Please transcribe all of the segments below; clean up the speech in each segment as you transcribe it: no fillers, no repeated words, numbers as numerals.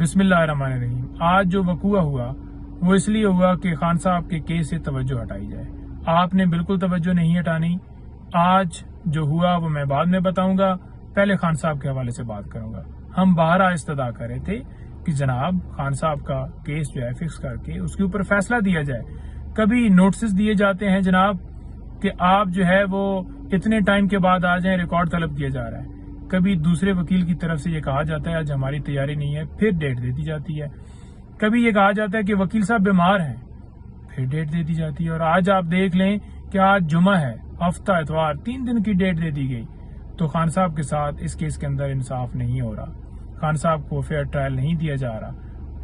बिस्मिल्लाहिर्रहमानिर्रहीम। आज जो वकूआ हुआ वो इसलिए हुआ कि खान साहब के केस से तवज्जो हटाई जाए। आपने बिल्कुल तवज्जो नहीं हटानी। आज जो हुआ वो मैं बाद में बताऊंगा, पहले खान साहब के हवाले से बात करूंगा। हम बाहर इस्तदा कर रहे थे कि जनाब खान साहब का केस जो है फिक्स करके उसके ऊपर फैसला दिया जाए। कभी नोटिस दिए जाते हैं जनाब कि आप जो है वो इतने टाइम के बाद आ जाएं, रिकॉर्ड तलब किया जा रहा है। कभी दूसरे वकील की तरफ से ये कहा जाता है आज हमारी तैयारी नहीं है, फिर डेट दे दी जाती है। कभी ये कहा जाता है कि वकील साहब बीमार हैं, फिर डेट दे दी जाती है। और आज आप देख लें कि आज जुमा है, हफ्ता इतवार, 3 दिन की डेट दे दी गई। तो खान साहब के साथ इस केस के अंदर इंसाफ नहीं हो रहा, खान साहब को फेयर ट्रायल नहीं दिया जा रहा।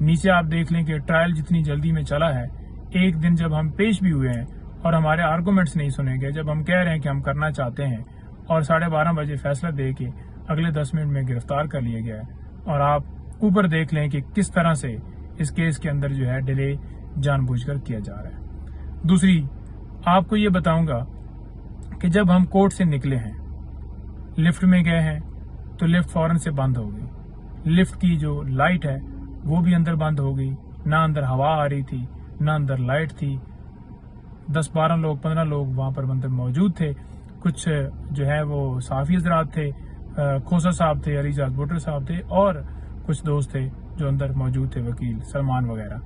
नीचे आप देख लें कि ट्रायल जितनी जल्दी में चला है, एक दिन जब हम पेश भी हुए हैं और हमारे आर्गूमेंट्स नहीं सुने गए, जब हम कह रहे हैं कि हम करना चाहते हैं और 12:30 बजे फैसला दे के अगले 10 मिनट में गिरफ्तार कर लिया गया है। और आप ऊपर देख लें कि किस तरह से इस केस के अंदर जो है डिले जानबूझकर किया जा रहा है। दूसरी आपको ये बताऊंगा कि जब हम कोर्ट से निकले हैं, लिफ्ट में गए हैं तो लिफ्ट फौरन से बंद हो गई। लिफ्ट की जो लाइट है वो भी अंदर बंद हो गई, ना अंदर हवा आ रही थी ना अंदर लाइट थी। 10-12 लोग 15 लोग वहां पर अंदर मौजूद थे। कुछ जो है वो साफी हजरात थे, खोसा साहब थे, अलीजाद भुट्टो साहब थे और कुछ दोस्त थे जो अंदर मौजूद थे, वकील सलमान वगैरह।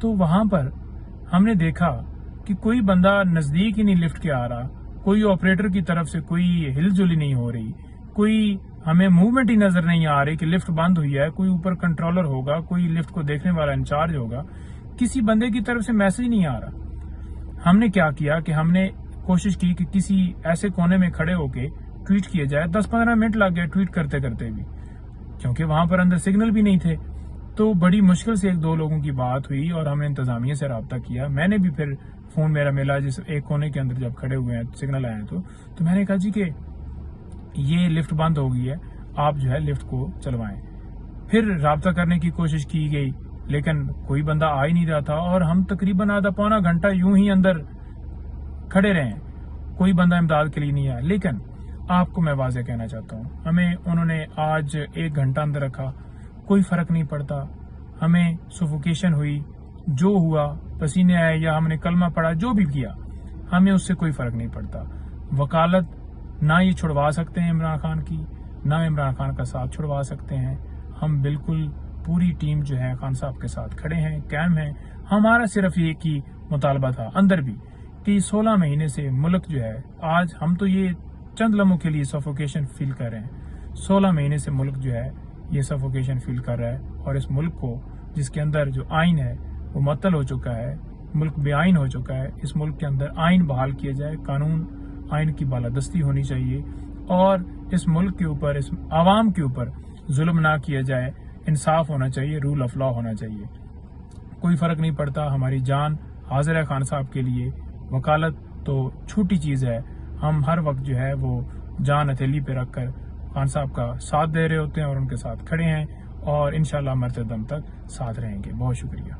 तो वहां पर हमने देखा कि कोई बंदा नजदीक ही नहीं लिफ्ट के आ रहा, कोई ऑपरेटर की तरफ से कोई हिलजुली नहीं हो रही, कोई हमें मूवमेंट ही नजर नहीं आ रही कि लिफ्ट बंद हुई है। कोई ऊपर कंट्रोलर होगा, कोई लिफ्ट को देखने वाला इंचार्ज होगा, किसी बंदे की तरफ से मैसेज नहीं आ रहा। हमने क्या किया कि हमने कोशिश की कि किसी ऐसे कोने में खड़े होके ट्वीट किया जाए। 10-15 मिनट लग गए ट्वीट करते करते भी, क्योंकि वहां पर अंदर सिग्नल भी नहीं थे। तो बड़ी मुश्किल से 1-2 लोगों की बात हुई और हमने इंतजामिया से रब्ता किया। मैंने भी फिर फोन मेरा मिला, जिस एक कोने के अंदर जब खड़े हुए हैं सिग्नल आए तो मैंने कहा जी कि ये लिफ्ट बंद हो गई है, आप जो है लिफ्ट को चलवाएं। फिर रब्ता करने की कोशिश की गई लेकिन कोई बंदा आ ही नहीं रहा था और हम तकरीबन आधा पौना घंटा यूं ही अंदर खड़े रहे, कोई बंदा इमदाद के लिए नहीं आया। लेकिन आपको मैं वाज़ेह कहना चाहता हूँ, हमें उन्होंने आज 1 घंटा अंदर रखा, कोई फर्क नहीं पड़ता। हमें सफोकेशन हुई, जो हुआ, पसीने आए या हमने कलमा पढ़ा, जो भी किया, हमें उससे कोई फर्क नहीं पड़ता। वकालत ना ये छुड़वा सकते हैं इमरान खान की, ना इमरान खान का साथ छुड़वा सकते हैं। हम बिल्कुल पूरी टीम जो है खान साहब के साथ खड़े हैं, कायम हैं। हमारा सिर्फ ये की मुतालबा था अंदर भी कि 16 महीने से मुल्क जो है, आज हम तो ये चंद लम्हों के लिए सफोकेशन फील कर रहे हैं, 16 महीने से मुल्क जो है ये सफोकेशन फील कर रहा है। और इस मुल्क को, जिसके अंदर जो आइन है वो मुअत्तल हो चुका है, मुल्क बेआइन हो चुका है, इस मुल्क के अंदर आइन बहाल किया जाए, कानून आइन की बालादस्ती होनी चाहिए और इस मुल्क के ऊपर, इस आवाम के ऊपर जुल्म ना किया जाए, इंसाफ होना चाहिए, रूल ऑफ लॉ होना चाहिए। कोई फर्क नहीं पड़ता, हमारी जान हाजिर है खान साहब के लिए। वकालत तो छोटी चीज है, हम हर वक्त जो है वो जान हथेली पे रखकर खान साहब का साथ दे रहे होते हैं और उनके साथ खड़े हैं और इंशाल्लाह मरते दम तक साथ रहेंगे। बहुत शुक्रिया।